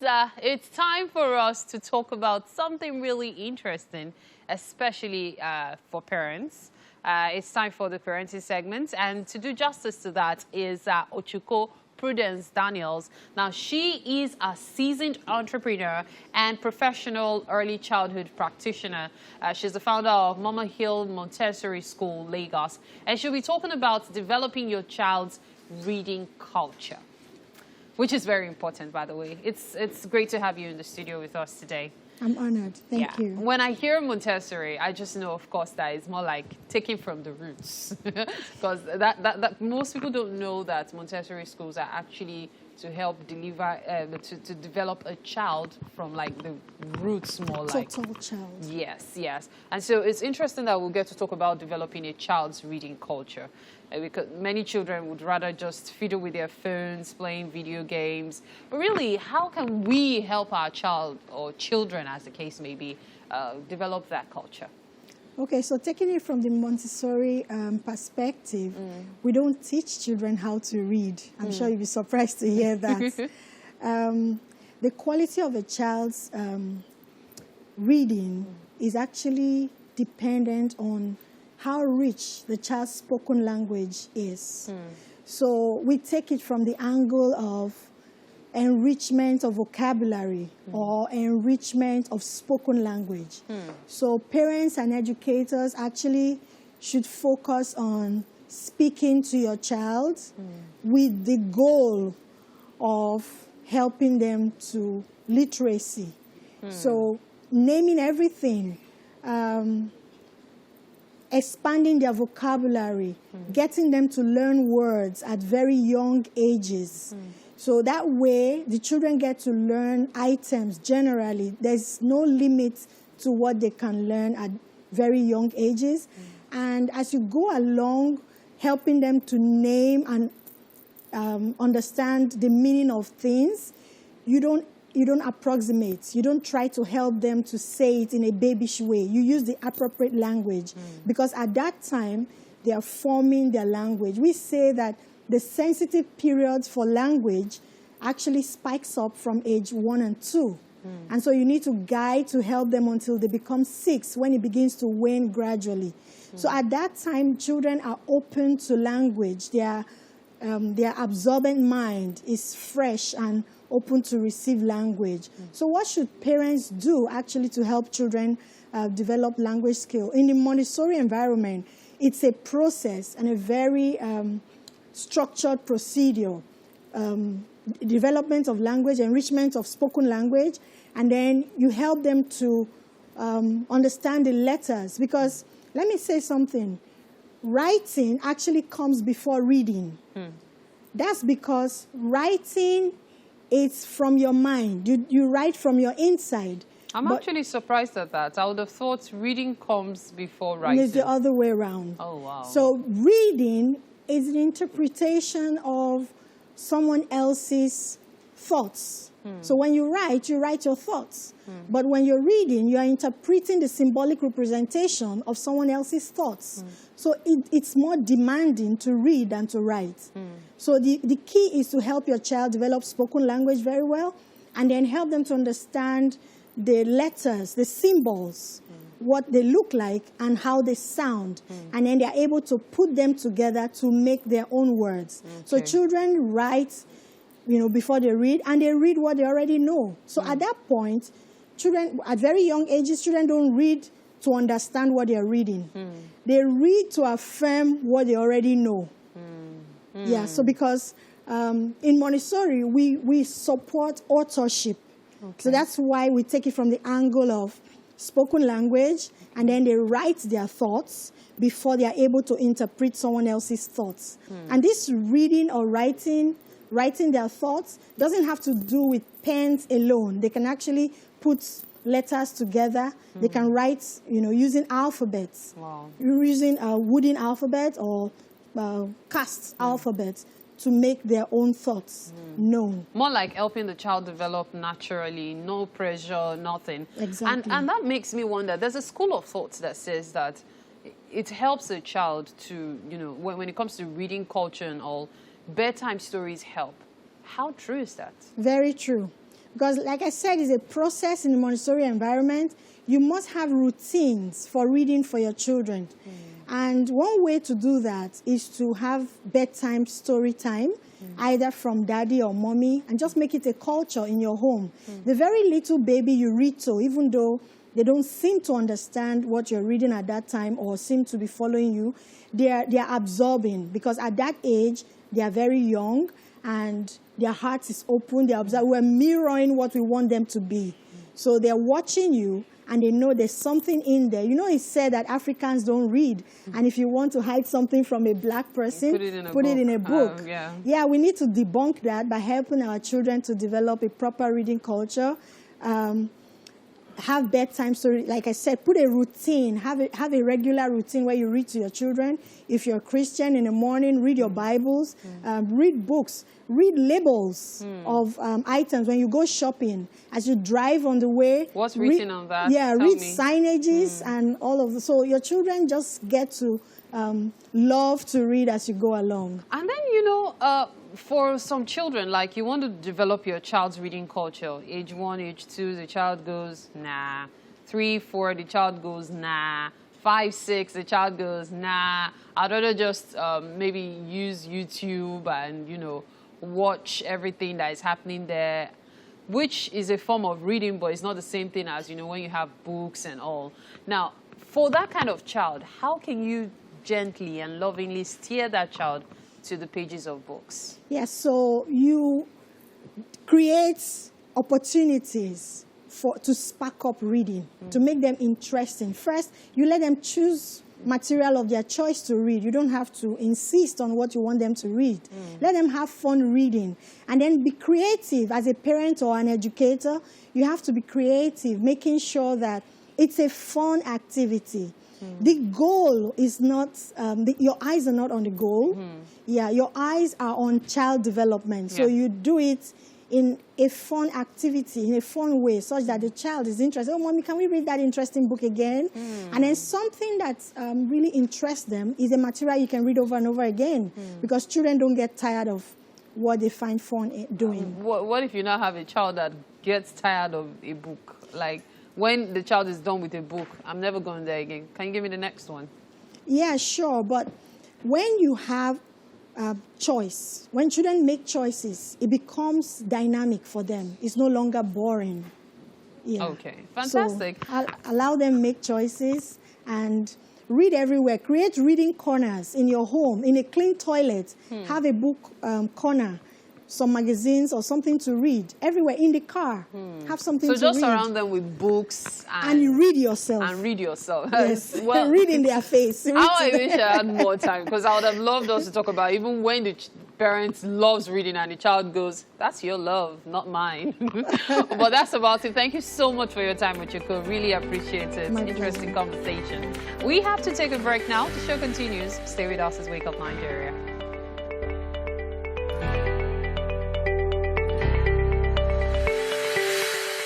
It's time for us to talk about something really interesting, especially for parents. It's time for the parenting segment, and to do justice to that is Otchuko Prudence Daniels. Now, she is a seasoned entrepreneur and professional early childhood practitioner. She's the founder of Mama Hill Montessori School, Lagos, and she'll be talking about developing your child's reading culture, which is very important, by the way. It's great to have you in the studio with us today. I'm honored. Thank you. When I hear Montessori, I just know, of course, that it's more like taking from the roots. Because that most people don't know that Montessori schools are actually to help deliver, to develop a child from like the roots more like. Total child. Yes, yes. And so it's interesting that we'll get to talk about developing a child's reading culture. Because many children would rather just fiddle with their phones, playing video games. But really, how can we help our child, or children as the case may be, develop that culture? Okay, so taking it from the Montessori perspective, we don't teach children how to read. I'm sure you'll be surprised to hear that. The quality of a child's reading is actually dependent on how rich the child's spoken language is. So we take it from the angle of enrichment of vocabulary or enrichment of spoken language. So parents and educators actually should focus on speaking to your child with the goal of helping them to literacy. So naming everything, expanding their vocabulary, getting them to learn words at very young ages. So that way, the children get to learn items generally. There's no limit to what they can learn at very young ages. And as you go along, helping them to name and understand the meaning of things, you don't approximate. You don't try to help them to say it in a babyish way. You use the appropriate language because at that time, they are forming their language. We say that the sensitive period for language actually spikes up from age 1 and 2. And so you need to guide to help them until they become 6, when it begins to wane gradually. So at that time, children are open to language. Their absorbent mind is fresh and open to receive language. So what should parents do actually to help children develop language skill? In the Montessori environment, it's a process and a very structured procedure. Development of language, enrichment of spoken language, and then you help them to understand the letters. Because let me say something. Writing actually comes before reading. That's because writing is from your mind. You write from your inside. I'm actually surprised at that. I would have thought reading comes before writing. It's the other way around. Oh, wow. So reading is an interpretation of someone else's thoughts. So when you write your thoughts. But when you're reading, you are interpreting the symbolic representation of someone else's thoughts. So it's more demanding to read than to write. So the key is to help your child develop spoken language very well, and then help them to understand the letters, the symbols, what they look like and how they sound. And then they're able to put them together to make their own words. So children write, before they read, and they read what they already know. So at that point, children, at very young ages, children don't read to understand what they're reading. They read to affirm what they already know. Yeah, so because in Montessori, we support authorship. So that's why we take it from the angle of spoken language, and then they write their thoughts before they are able to interpret someone else's thoughts. And this reading or writing their thoughts doesn't have to do with pens alone. They can actually put letters together. They can write, using alphabets. Wow. Using a wooden alphabet or cast alphabet to make their own thoughts known. More like helping the child develop naturally, no pressure, nothing. Exactly. And that makes me wonder, there's a school of thought that says that it helps a child to, when it comes to reading culture and all, bedtime stories help. How true is that? Very true. Because like I said, it's a process in the Montessori environment. You must have routines for reading for your children. And one way to do that is to have bedtime story time, either from daddy or mommy, and just make it a culture in your home. The very little baby you read to, even though they don't seem to understand what you're reading at that time or seem to be following you, they are absorbing, because at that age, they are very young and their heart is open. They observe. We're mirroring what we want them to be. So they're watching you, and they know there's something in there. You know, it's said that Africans don't read. And if you want to hide something from a black person, put it in a book. Yeah, we need to debunk that by helping our children to develop a proper reading culture. Have bedtime story, like I said, put a routine, have a regular routine where you read to your children. If you're a Christian, in the morning, read your Bibles, read books, read labels of items when you go shopping. As you drive on the way. What's written on that? Yeah, read signages and all of the, so your children just get to love to read as you go along. And then, you know, for some children, like you want to develop your child's reading culture. Age 1, age 2, the child goes, nah. 3, 4, the child goes, nah. 5, 6, the child goes, nah. I'd rather just maybe use YouTube and, you know, watch everything that is happening there, which is a form of reading, but it's not the same thing as, you know, when you have books and all. Now, for that kind of child, how can you gently and lovingly steer that child to the pages of books? Yes, so you create opportunities to spark up reading, to make them interesting. First, you let them choose material of their choice to read. You don't have to insist on what you want them to read. Let them have fun reading. And then be creative. As a parent or an educator, you have to be creative, making sure that it's a fun activity. The goal is not, your eyes are not on the goal. Yeah, your eyes are on child development. So you do it in a fun activity, in a fun way, such that the child is interested. Oh, Mommy, can we read that interesting book again? And then something that really interests them is a material you can read over and over again, because children don't get tired of what they find fun doing. What if you now have a child that gets tired of a book? Like, when the child is done with a book, I'm never going there again. Can you give me the next one? Yeah, sure. But when you have choice, when children make choices, it dynamic for them. It's no longer boring. Yeah. Okay, fantastic. So allow them make choices and read everywhere. Create reading corners in your home, in a clean toilet. Have a book corner, some magazines or something to read. Everywhere, in the car, have something to read. So just surround them with books. And you read yourself. And read yourself. Yes, well, read in their face. I wish I had more time, because I would have loved us to talk about even when the parent loves reading and the child goes, that's your love, not mine. But that's about it. Thank you so much for your time, Otchuko. Really appreciate it. Interesting conversation. We have to take a break now. The show continues. Stay with us as Wake Up Nigeria.